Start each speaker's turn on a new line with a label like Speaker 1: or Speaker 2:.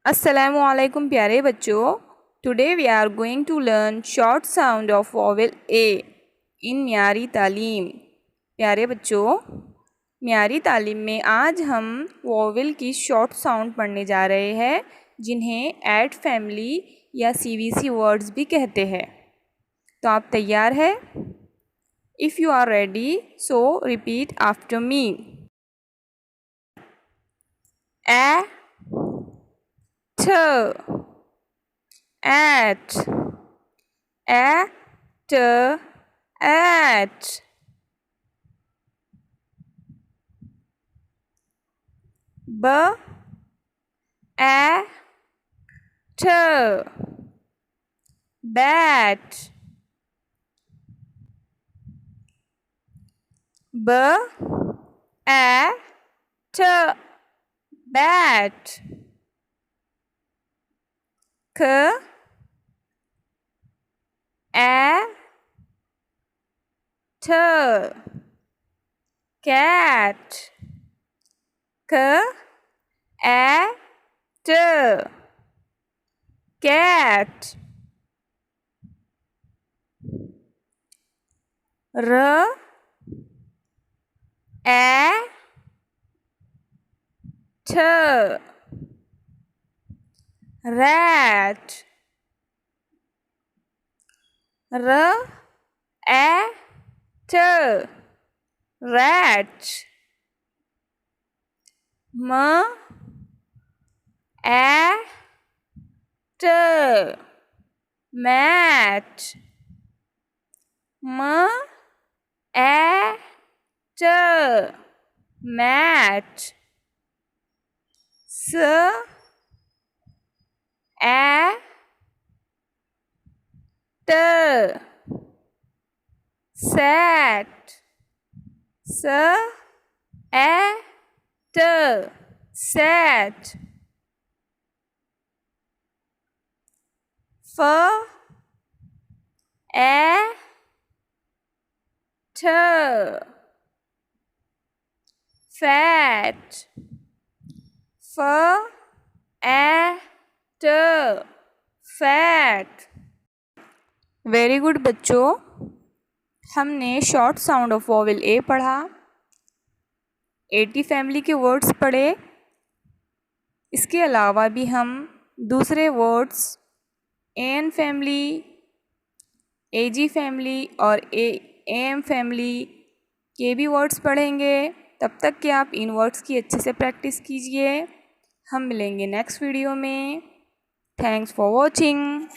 Speaker 1: अस्सलामुअलैकुम प्यारे बच्चों। Today we are going to learn short sound of vowel A in Meri Taleem. प्यारे बच्चों, म्यारी तालीम में आज हम वॉवेल की शॉर्ट साउंड पढ़ने जा रहे हैं, जिन्हें एड फैमिली या सीवीसी वर्ड्स भी कहते हैं। तो आप तैयार है? If you are ready so repeat after me. A t at at b a t bat b a t bat k a t cat k a t cat r a t rat r a t rat m a t mat m a t mat s a t sat s a t sat f a t fat f a t fat। Very good बच्चों, हमने short sound of vowel ए पढ़ा, 80 family के words पढ़े। इसके अलावा भी हम दूसरे वर्ड्स एन फैमिली, एजी फैमिली और एम फैमिली के भी वर्ड्स पढ़ेंगे। तब तक कि आप इन वर्ड्स की अच्छे से प्रैक्टिस कीजिए। हम मिलेंगे नेक्स्ट वीडियो में। Thanks for watching.